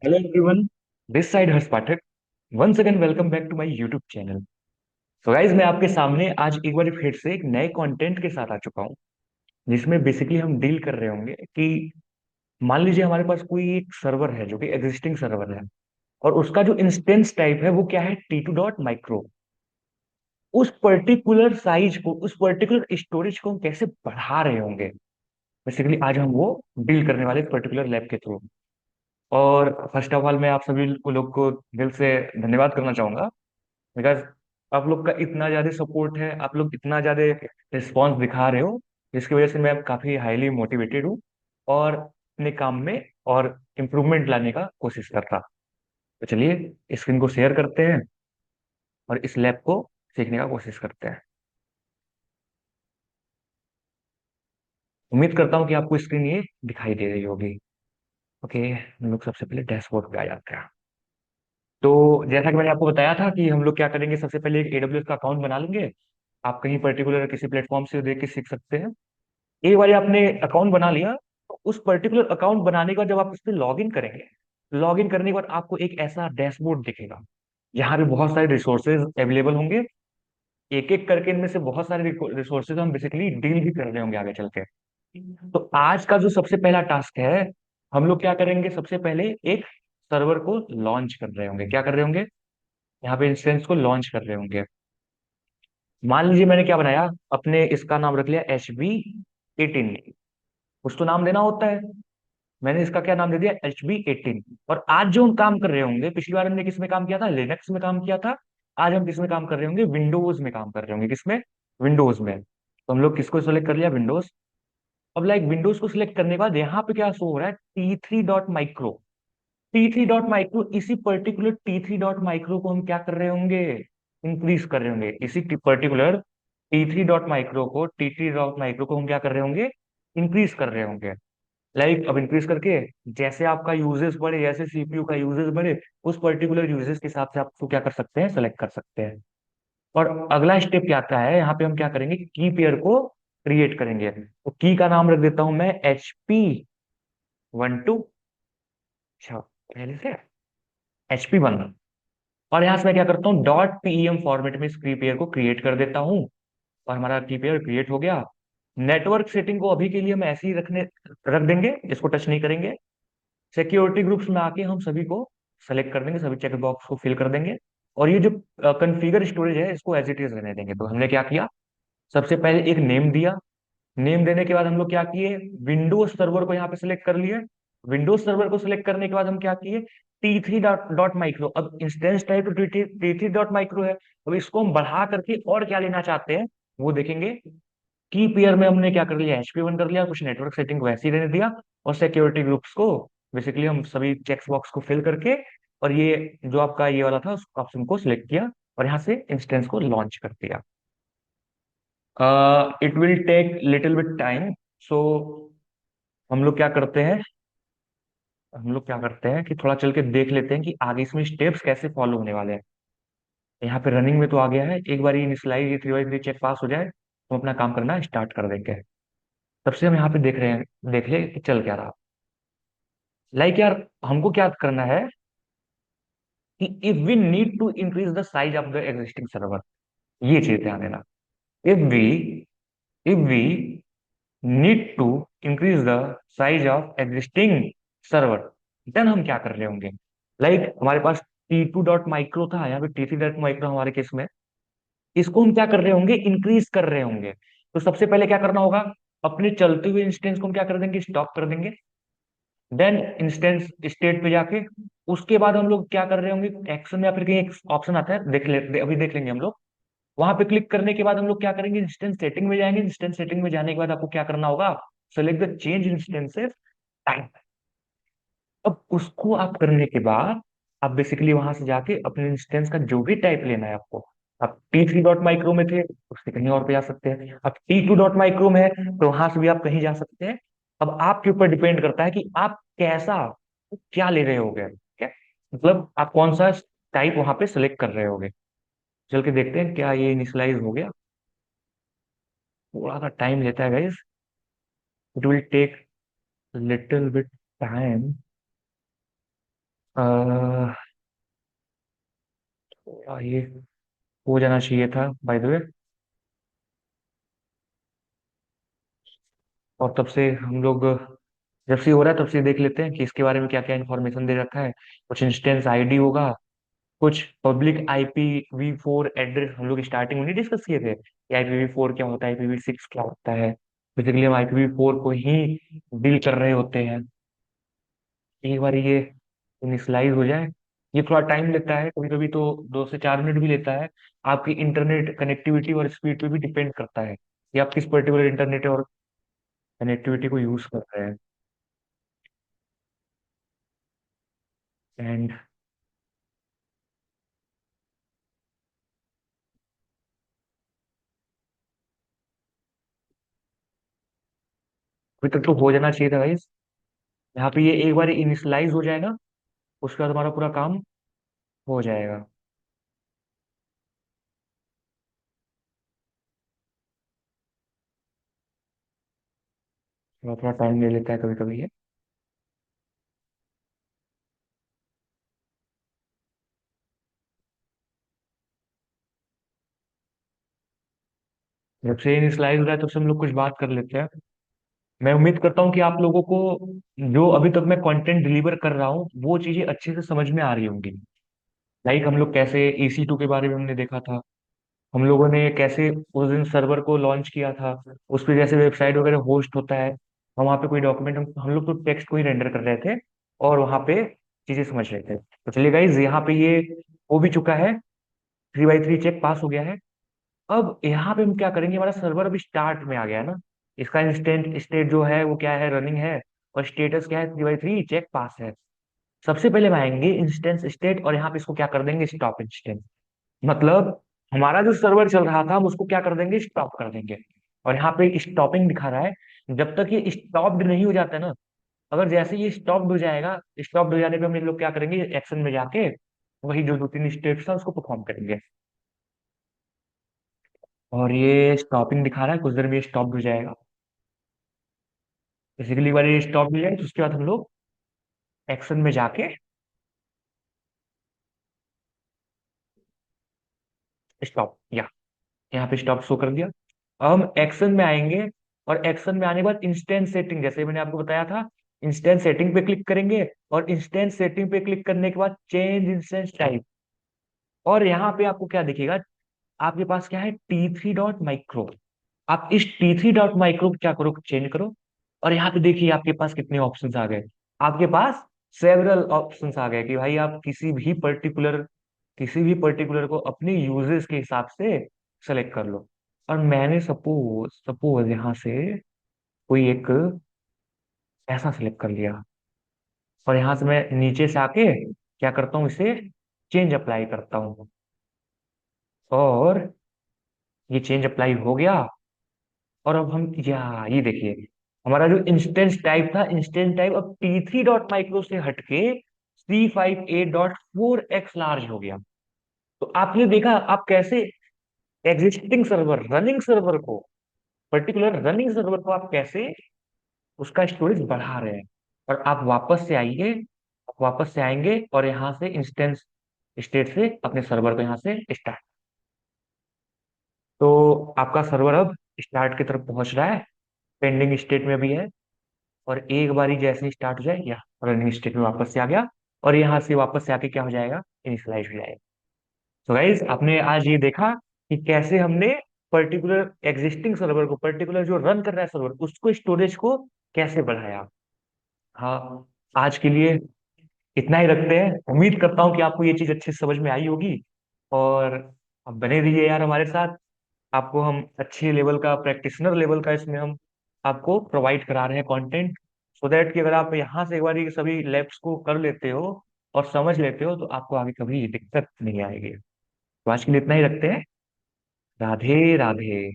Hello everyone, this side Harsh Pathak. Once again welcome back to my YouTube channel. So guys, मैं आपके सामने आज एक बार फिर से एक नए कंटेंट के साथ आ चुका हूँ, जिसमें बेसिकली हम डील कर रहे होंगे कि मान लीजिए हमारे पास कोई एक सर्वर है जो कि एग्जिस्टिंग सर्वर है, और उसका जो इंस्टेंस टाइप है वो क्या है, T2.micro। उस पर्टिकुलर साइज को, उस पर्टिकुलर स्टोरेज को हम कैसे बढ़ा रहे होंगे, बेसिकली आज हम वो डील करने वाले पर्टिकुलर लैब के थ्रू। और फर्स्ट ऑफ ऑल मैं आप सभी लोग को दिल से धन्यवाद करना चाहूंगा, बिकॉज आप लोग का इतना ज्यादा सपोर्ट है, आप लोग इतना ज्यादा रिस्पॉन्स दिखा रहे हो, जिसकी वजह से मैं काफी हाईली मोटिवेटेड हूँ और अपने काम में और इम्प्रूवमेंट लाने का कोशिश करता। तो चलिए स्क्रीन को शेयर करते हैं और इस लैब को सीखने का कोशिश करते हैं। उम्मीद करता हूँ कि आपको स्क्रीन ये दिखाई दे रही होगी। ओके, हम लोग सबसे पहले डैशबोर्ड पे आ जाते हैं। तो जैसा कि मैंने आपको बताया था कि हम लोग क्या करेंगे, सबसे पहले एक AWS का अकाउंट बना लेंगे। आप कहीं पर्टिकुलर किसी प्लेटफॉर्म से देख के सीख सकते हैं। एक बार आपने अकाउंट बना लिया, तो उस पर्टिकुलर अकाउंट बनाने के बाद जब आप उस पर लॉग इन करेंगे, लॉग इन करने के बाद आपको एक ऐसा डैशबोर्ड दिखेगा जहाँ पे बहुत सारे रिसोर्सेज अवेलेबल होंगे। एक एक करके इनमें से बहुत सारे रिसोर्सेज हम बेसिकली डील भी कर रहे होंगे आगे चल के। तो आज का जो सबसे पहला टास्क है, हम लोग क्या करेंगे, सबसे पहले एक सर्वर को लॉन्च कर रहे होंगे। क्या कर रहे होंगे, यहाँ पे इंस्टेंस को लॉन्च कर रहे होंगे। मान लीजिए मैंने क्या बनाया, अपने इसका नाम रख लिया HB18। कुछ तो नाम देना होता है। मैंने इसका क्या नाम दे दिया, HB18। और आज जो हम काम कर रहे होंगे, पिछली बार हमने किस में काम किया था, लिनक्स में काम किया था। आज हम किस में काम कर रहे होंगे, विंडोज में काम कर रहे होंगे। किसमें, विंडोज में। तो हम लोग किसको सिलेक्ट कर लिया, विंडोज। अब लाइक विंडोज को सिलेक्ट करने के बाद यहाँ पे क्या शो हो रहा है, T3.micro। T3.micro, इसी पर्टिकुलर T3.micro को हम क्या कर रहे होंगे, इंक्रीज कर रहे होंगे। इसी पर्टिकुलर T3.micro को, T3.micro को हम क्या कर रहे होंगे, इंक्रीज कर रहे होंगे। लाइक अब इंक्रीज करके जैसे आपका यूजेस बढ़े, जैसे CPU का यूजेस बढ़े, उस पर्टिकुलर यूजेस के हिसाब से आपको क्या कर सकते हैं, सेलेक्ट कर सकते हैं। और अगला स्टेप क्या आता है, यहाँ पे हम क्या करेंगे, की पेयर को क्रिएट करेंगे। तो की का नाम रख देता हूं मैं HP12। अच्छा, पहले से HP1। और यहाँ से मैं क्या करता हूँ, .pem फॉर्मेट में इस की पेयर को क्रिएट कर देता हूँ। और हमारा की पेयर क्रिएट हो गया। नेटवर्क सेटिंग को अभी के लिए हम ऐसे ही रख देंगे, इसको टच नहीं करेंगे। सिक्योरिटी ग्रुप्स में आके हम सभी को सेलेक्ट कर देंगे, सभी चेक बॉक्स को फिल कर देंगे। और ये जो कॉन्फ़िगर स्टोरेज है, इसको एज इट इज रहने देंगे। तो हमने क्या किया, सबसे पहले एक नेम दिया। नेम देने के बाद हम लोग क्या किए, विंडोज सर्वर को यहाँ पे सिलेक्ट कर लिए। विंडोज सर्वर को सिलेक्ट करने के बाद हम क्या किए, T3.micro। अब इंस्टेंस टाइप तो T3.micro है। अब इसको हम बढ़ा करके और क्या लेना चाहते हैं, वो देखेंगे। की पेयर में हमने क्या कर लिया, HP1 कर लिया, कुछ नेटवर्क सेटिंग वैसे ही रहने दिया। और सिक्योरिटी ग्रुप्स को बेसिकली हम सभी चेक बॉक्स को फिल करके, और ये जो आपका ये वाला था, उस ऑप्शन को सिलेक्ट किया और यहाँ से इंस्टेंस को लॉन्च कर दिया। It will take little bit time. So हम लोग क्या करते हैं, हम लोग क्या करते हैं कि थोड़ा चल के देख लेते हैं कि आगे इसमें स्टेप्स कैसे फॉलो होने वाले हैं। यहाँ पे रनिंग में तो आ गया है। एक बार ये इनिशियलाइज, ये 3x3 चेक पास हो जाए तो हम अपना काम करना स्टार्ट कर देंगे। तब से हम यहाँ पे देख रहे हैं, देख ले कि चल क्या रहा। लाइक यार, हमको क्या करना है कि if we need to increase the size of the existing server, ये चीज ध्यान देना। If we if we need to increase the size of existing server, then हम क्या कर रहे होंगे, लाइक हमारे पास T2.micro था, यहाँ पे T3.micro हमारे केस में। इसको हम क्या कर रहे होंगे, इंक्रीज कर रहे होंगे। तो सबसे पहले क्या करना होगा, अपने चलते हुए इंस्टेंस को हम क्या कर देंगे, स्टॉप कर देंगे। देन इंस्टेंस स्टेट पे जाके उसके बाद हम लोग क्या कर रहे होंगे, एक्शन या फिर कहीं एक ऑप्शन आता है, अभी देख लेंगे हम लोग। वहां पे क्लिक करने के बाद हम लोग क्या करेंगे, इंस्टेंस सेटिंग में जाएंगे। इंस्टेंस सेटिंग में जाने के बाद आपको क्या करना होगा, select the change instances time. अब उसको आप करने के बाद आप बेसिकली वहां से जाके अपने इंस्टेंस का जो भी टाइप लेना है आपको, आप T3.micro में थे, उससे कहीं और पे जा सकते हैं। आप T2.micro में है, तो वहां से भी आप कहीं जा सकते हैं। अब आपके ऊपर डिपेंड करता है कि आप कैसा, क्या ले रहे होगे, क्या मतलब आप कौन सा टाइप वहां पे सेलेक्ट कर रहे होगे। चल के देखते हैं क्या ये इनिशियलाइज हो गया। थोड़ा सा टाइम लेता है guys, it will take little bit time. Uh, ये हो जाना चाहिए था बाय द वे। और तब से हम लोग, जब से हो रहा है तब से देख लेते हैं कि इसके बारे में क्या क्या इन्फॉर्मेशन दे रखा है। कुछ इंस्टेंस आईडी होगा, कुछ पब्लिक IPv4 एड्रेस हम लोग स्टार्टिंग में नहीं डिस्कस किए थे कि IPv4 क्या होता है, IPv6 क्या होता है। बेसिकली हम IPv4 को ही डील कर रहे होते हैं। एक बार ये इनिशलाइज हो जाए, ये थोड़ा टाइम लेता है, कभी कभी तो 2 से 4 मिनट भी लेता है। आपकी इंटरनेट कनेक्टिविटी और स्पीड पे भी डिपेंड करता है कि आप किस पर्टिकुलर इंटरनेट और कनेक्टिविटी को यूज कर रहे हैं। एंड अभी तक तो हो जाना चाहिए था गाइस। यहाँ पे ये एक बार इनिशलाइज हो जाए ना, उसके बाद हमारा पूरा काम हो जाएगा। थोड़ा थोड़ा टाइम ले लेता है कभी कभी ये। जब से इनिशलाइज हो रहा है तब से हम लोग कुछ बात कर लेते हैं। मैं उम्मीद करता हूँ कि आप लोगों को जो अभी तक मैं कंटेंट डिलीवर कर रहा हूँ वो चीजें अच्छे से समझ में आ रही होंगी। लाइक हम लोग कैसे EC2 के बारे में हमने देखा था, हम लोगों ने कैसे उस दिन सर्वर को लॉन्च किया था, उस पर जैसे वेबसाइट वगैरह होस्ट होता है, हम वहाँ पे कोई डॉक्यूमेंट, हम लोग तो टेक्स्ट को ही रेंडर कर रहे थे और वहाँ पे चीजें समझ रहे थे। तो चलिए गाइज, यहाँ पे ये हो भी चुका है, 3x3 चेक पास हो गया है। अब यहाँ पे हम क्या करेंगे, हमारा सर्वर अभी स्टार्ट में आ गया है ना, इसका इंस्टेंट स्टेट जो है वो क्या है, रनिंग है। और स्टेटस क्या है, 3x3 चेक पास है। सबसे पहले हम आएंगे इंस्टेंस स्टेट और यहाँ पे इसको क्या कर देंगे, स्टॉप इंस्टेंस। मतलब हमारा जो सर्वर चल रहा था हम उसको क्या कर देंगे, स्टॉप कर देंगे। और यहाँ पे स्टॉपिंग दिखा रहा है। जब तक ये स्टॉप्ड नहीं हो जाता ना, अगर जैसे ये स्टॉप्ड हो जाएगा, स्टॉप्ड हो जाने पे हम ये लोग क्या करेंगे, एक्शन में जाके वही जो 2-3 स्टेप्स था उसको परफॉर्म करेंगे। और ये स्टॉपिंग दिखा रहा है, कुछ देर में ये स्टॉप हो जाएगा। बेसिकली एक बार ये स्टॉप हो जाए तो उसके बाद हम लोग एक्शन में जाके स्टॉप, या यहाँ पे स्टॉप शो कर दिया। अब हम एक्शन में आएंगे, और एक्शन में आने के बाद इंस्टेंट सेटिंग, जैसे मैंने आपको बताया था, इंस्टेंट सेटिंग पे क्लिक करेंगे। और इंस्टेंट सेटिंग पे क्लिक करने के बाद चेंज इंस्टेंस टाइप, और यहाँ पे आपको क्या दिखेगा, आपके पास क्या है, T3.micro। आप इस T3.micro को क्या करो, चेंज करो। और यहाँ पे देखिए आपके पास कितने ऑप्शंस आ गए। आपके पास सेवरल ऑप्शंस आ गए कि भाई आप किसी भी पर्टिकुलर को अपने यूजेस के हिसाब से सेलेक्ट कर लो। और मैंने सपोज सपोज यहाँ से कोई एक ऐसा सिलेक्ट कर लिया, और यहाँ से मैं नीचे से आके क्या करता हूँ, इसे चेंज अप्लाई करता हूँ। और ये चेंज अप्लाई हो गया। और अब हम, या ये देखिए, हमारा जो इंस्टेंस टाइप था, इंस्टेंस टाइप अब T3.micro से हटके C58.4x लार्ज हो गया। तो आपने देखा आप कैसे एग्जिस्टिंग सर्वर, रनिंग सर्वर को, पर्टिकुलर रनिंग सर्वर को आप कैसे उसका स्टोरेज बढ़ा रहे हैं। और आप वापस से आइए, आप वापस से आएंगे और यहाँ से इंस्टेंस स्टेट से अपने सर्वर को यहाँ से स्टार्ट। तो आपका सर्वर अब स्टार्ट की तरफ पहुंच रहा है, पेंडिंग स्टेट में भी है। और एक बारी जैसे ही स्टार्ट हो जाए, या रनिंग स्टेट में वापस से आ गया। और यहाँ से वापस से आके क्या हो जाएगा, इनिशियलाइज हो जाएगा। तो गाइज आपने आज ये देखा कि कैसे हमने पर्टिकुलर एग्जिस्टिंग सर्वर को, पर्टिकुलर जो रन कर रहा है सर्वर, उसको स्टोरेज को कैसे बढ़ाया। हाँ, आज के लिए इतना ही रखते हैं। उम्मीद करता हूँ कि आपको ये चीज अच्छे से समझ में आई होगी। और आप बने रहिए यार हमारे साथ। आपको हम अच्छे लेवल का, प्रैक्टिशनर लेवल का इसमें हम आपको प्रोवाइड करा रहे हैं कंटेंट, सो दैट कि अगर आप यहाँ से एक बार ये सभी लैब्स को कर लेते हो और समझ लेते हो तो आपको आगे कभी दिक्कत नहीं आएगी। तो आज के लिए इतना ही रखते हैं। राधे राधे।